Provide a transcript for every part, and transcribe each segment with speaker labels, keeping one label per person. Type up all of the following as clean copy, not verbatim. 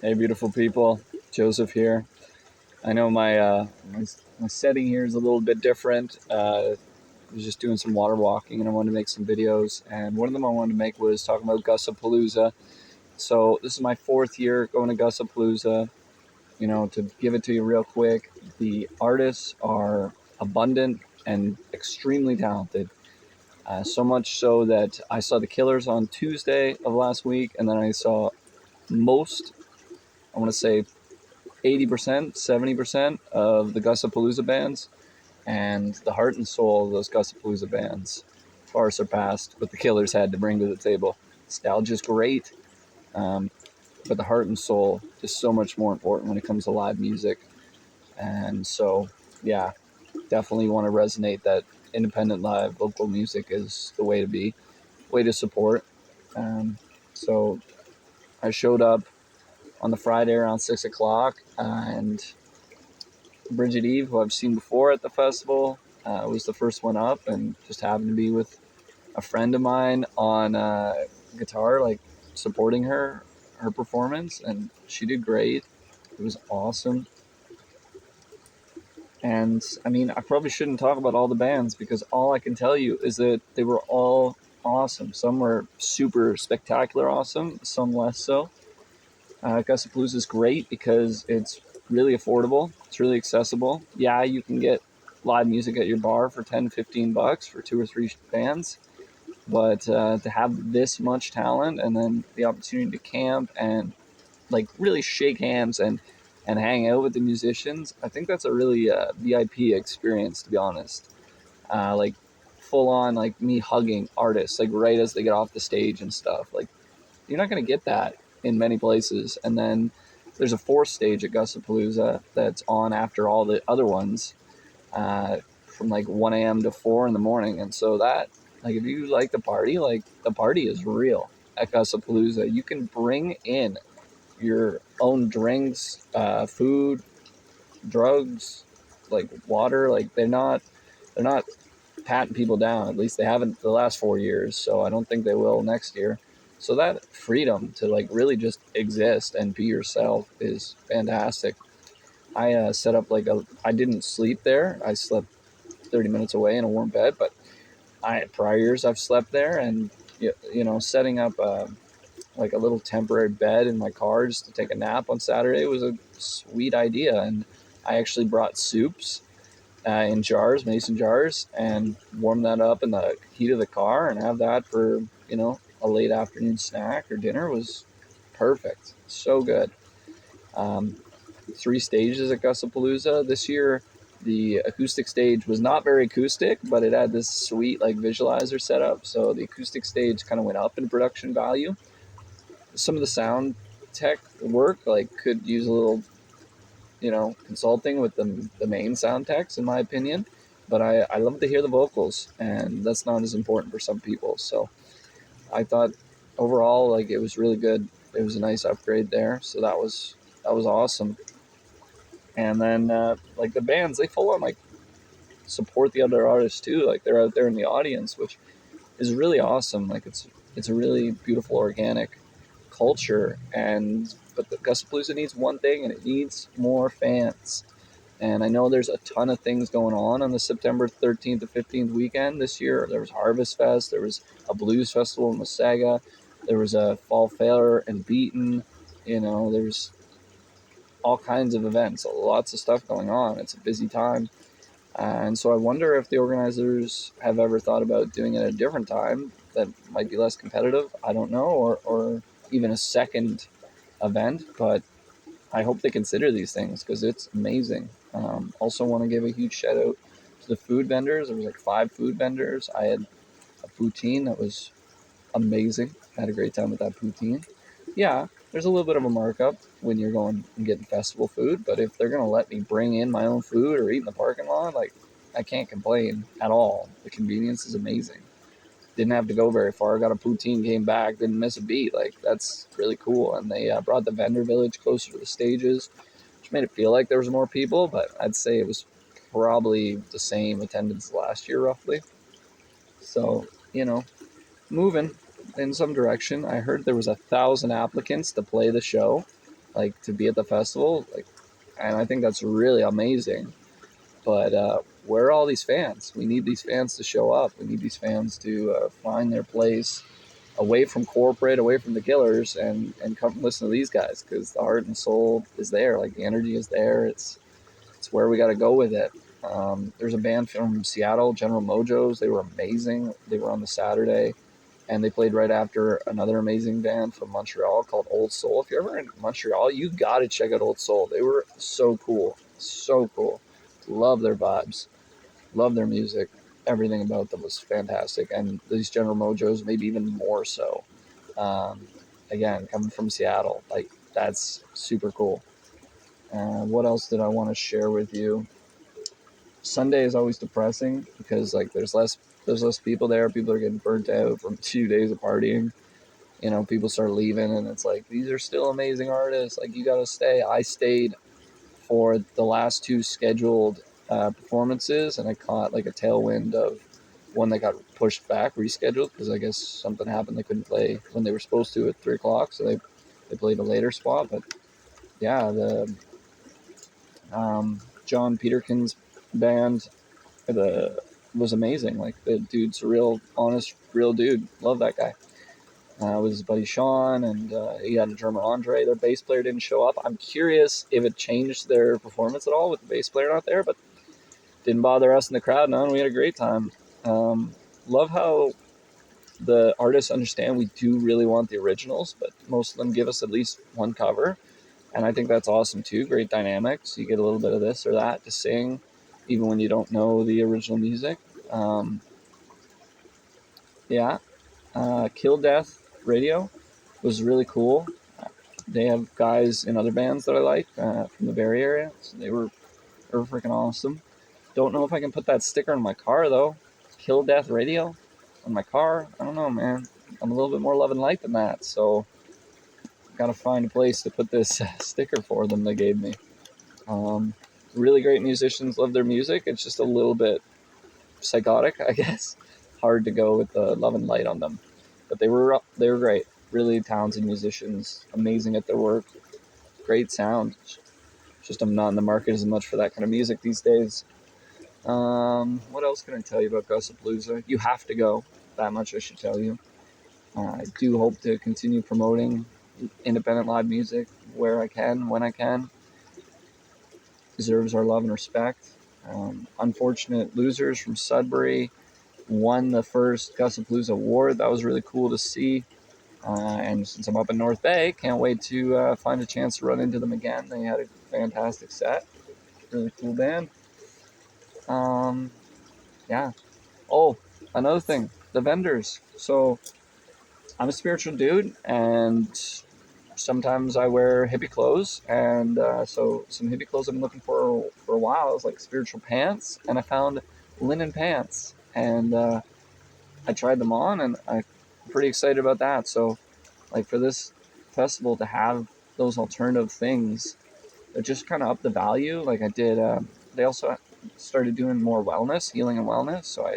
Speaker 1: Hey, beautiful people. Joseph here. I know my setting here is a little bit different. I was just doing some water walking, and I wanted to make some videos. And one of them I wanted to make was talking about Gussapolooza. So this is my fourth year going to Gussapolooza. To give it to you real quick, the artists are abundant and extremely talented. So much so that I saw the Killers on Tuesday of last week, and then I saw most, I want to say 80%, 70% of the Gussapolooza bands, and the heart and soul of those Gussapolooza bands far surpassed what the Killers had to bring to the table. Nostalgia's great, um, but the heart and soul is so much more important when it comes to live music. And so, yeah, definitely want to resonate that independent live local music is the way to be, way to support. So I showed up on the Friday around 6 o'clock, and Bridget Eve, who I've seen before at the festival, was the first one up, and just happened to be with a friend of mine on guitar, like supporting her performance, and she did great. It was awesome. And I mean, I probably shouldn't talk about all the bands because all I can tell you is that they were all awesome. Some were super spectacular awesome, some less so. Gussapalooza is great because it's really affordable. It's really accessible. Yeah, you can get live music at your bar for 10, $15 for two or three bands. But to have this much talent and then the opportunity to camp and like really shake hands and hang out with the musicians, I think that's a really VIP experience, to be honest. Like full on, like me hugging artists, like right as they get off the stage and stuff. Like you're not going to get that in many places. And then there's a fourth stage at Gussapalooza that's on after all the other ones, from like 1 a.m. to 4 in the morning. And so that, like, if you like like the party is real at Gussapalooza. You can bring in your own drinks, food, drugs, like water. Like they're not patting people down. At least they haven't the last 4 years. So I don't think they will next year. So that freedom to like really just exist and be yourself is fantastic. I set up like I didn't sleep there. I slept 30 minutes away in a warm bed, but prior years I've slept there, and setting up like a little temporary bed in my car just to take a nap on Saturday was a sweet idea. And I actually brought soups in jars, mason jars, and warm that up in the heat of the car and have that for a late afternoon snack or dinner was perfect. So good. Um, Three stages at Gussapalooza this year. The acoustic stage was not very acoustic, but it had this sweet like visualizer setup. So the acoustic stage kind of went up in production value. Some of the sound tech work like could use a little consulting with the main sound techs, in my opinion. But I love to hear the vocals, and that's not as important for some people. So I thought overall, like, it was really good. It was a nice upgrade there. So that was awesome. And then like the bands, they full on like support the other artists too. Like they're out there in the audience, which is really awesome. Like it's a really beautiful organic culture. And but the Gussapalooza needs one thing, and it needs more fans. And I know there's a ton of things going on the September 13th to 15th weekend this year. There was Harvest Fest. There was a blues festival in Wasaga. There was a fall fair in Beaton. There's all kinds of events, lots of stuff going on. It's a busy time. And so I wonder if the organizers have ever thought about doing it at a different time that might be less competitive. I don't know, or even a second event, but I hope they consider these things because it's amazing. Also, want to give a huge shout out to the food vendors. There was like 5 food vendors. I had a poutine that was amazing. I had a great time with that poutine. Yeah, there's a little bit of a markup when you're going and getting festival food, but if they're gonna let me bring in my own food or eat in the parking lot, like I can't complain at all. The convenience is amazing. Didn't have to go very far. Got a poutine, came back, didn't miss a beat. Like that's really cool. And they brought the vendor village closer to the stages, which made it feel like there was more people, but I'd say it was probably the same attendance last year roughly. So moving in some direction. I heard there was 1,000 applicants to play the show. like to be at the festival, like, and I think that's really amazing. But where are all these fans? We need these fans to show up. We need these fans to find their place away from corporate, away from the killers, and come listen to these guys, because the heart and soul is there. Like the energy is there. It's where we got to go with it. There's a band from Seattle, General Mojos. They were amazing. They were on the Saturday, and they played right after another amazing band from Montreal called Old Soul. If you're ever in Montreal, you got to check out Old Soul. They were so cool. So cool. Love their vibes. Love their music. Everything about them was fantastic. And these General Mojos, maybe even more so. Um, Again, coming from Seattle, like that's super cool. What else did I want to share with you? Sunday is always depressing because like there's less people there. People are getting burnt out from 2 days of partying. People start leaving, and it's like these are still amazing artists. Like you gotta stay. I stayed for the last two scheduled performances, and I caught like a tailwind of one that got pushed back, rescheduled because I guess something happened. They couldn't play when they were supposed to at 3 o'clock, so they played a later spot. But yeah, the John Peterkin's band the was amazing. Like the dude's a real honest, real dude. Love that guy. With his buddy Sean, and he had a drummer Andre. Their bass player didn't show up. I'm curious if it changed their performance at all with the bass player not there, but didn't bother us in the crowd. None. We had a great time. Love how the artists understand we do really want the originals, but most of them give us at least one cover, and I think that's awesome too. Great dynamics. You get a little bit of this or that to sing, even when you don't know the original music. Um, yeah, Kill Death Radio was really cool. They have guys in other bands that I like from the Bay Area. So they were freaking awesome. Don't know if I can put that sticker on my car though. Kill Death Radio on my car. I don't know, man. I'm a little bit more love and light than that, so gotta find a place to put this sticker for them they gave me. Um, really great musicians, love their music. It's just a little bit psychotic, I guess. Hard to go with the love and light on them, but they were great. Really talented musicians, amazing at their work, great sound. Just I'm not in the market as much for that kind of music these days. What else can I tell you about Gussapolooza? You have to go. That much I should tell you. I do hope to continue promoting independent live music where I can, when I can. Deserves our love and respect. Unfortunate losers from Sudbury won the first Gussapolooza award. That was really cool to see. And since I'm up in North Bay, can't wait to find a chance to run into them again. They had a fantastic set. Really cool band. Um, yeah. Oh, another thing, the vendors. So I'm a spiritual dude, and sometimes I wear hippie clothes, and so some hippie clothes I've been looking for a while. I was like spiritual pants, and I found linen pants, and I tried them on, and I'm pretty excited about that. So, like for this festival to have those alternative things, it just kind of upped the value. Like I did, they also started doing more wellness, healing and wellness. So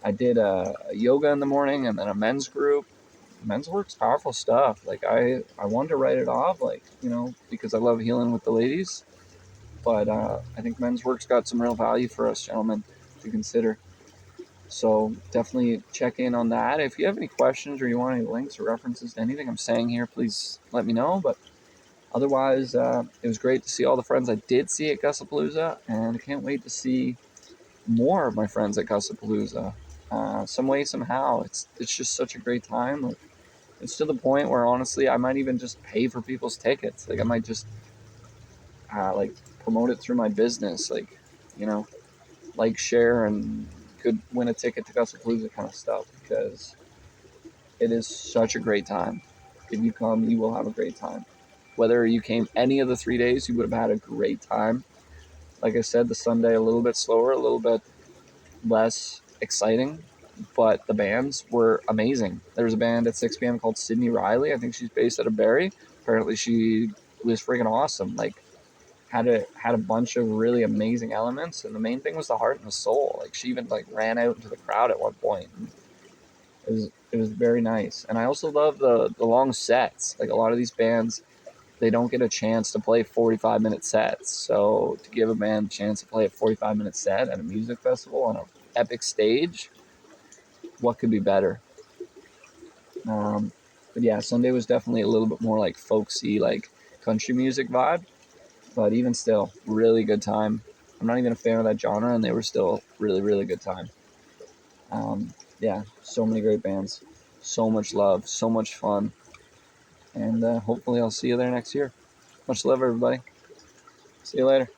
Speaker 1: I did a yoga in the morning, and then a men's group. Men's work's powerful stuff. Like I wanted to write it off, like because I love healing with the ladies. But I think men's work's got some real value for us gentlemen to consider. So definitely check in on that. If you have any questions or you want any links or references to anything I'm saying here, please let me know. But otherwise, it was great to see all the friends I did see at Gussapolooza, and I can't wait to see more of my friends at Gussapolooza. Some way, somehow, it's just such a great time. Like, it's to the point where honestly, I might even just pay for people's tickets. Like I might just like promote it through my business, you know, like share and could win a ticket to Gussapalooza kind of stuff, because it is such a great time. If you come, you will have a great time. Whether you came any of the 3 days, you would have had a great time. Like I said, the Sunday a little bit slower, a little bit less exciting, but the bands were amazing. There was a band at 6 p.m. called Sydney Riley. I think she's based out of Barrie. Apparently, she was freaking awesome. Like, had a bunch of really amazing elements, and the main thing was the heart and the soul. Like, she even like ran out into the crowd at one point. It was very nice. And I also love the long sets. Like a lot of these bands, they don't get a chance to play 45-minute sets. So to give a band a chance to play a 45-minute set at a music festival on an epic stage, what could be better? But yeah, Sunday was definitely a little bit more like folksy, like country music vibe. But even still, really good time. I'm not even a fan of that genre, and they were still really, really good time. Yeah, so many great bands, so much love, so much fun, and hopefully I'll see you there next year. Much love, everybody. See you later.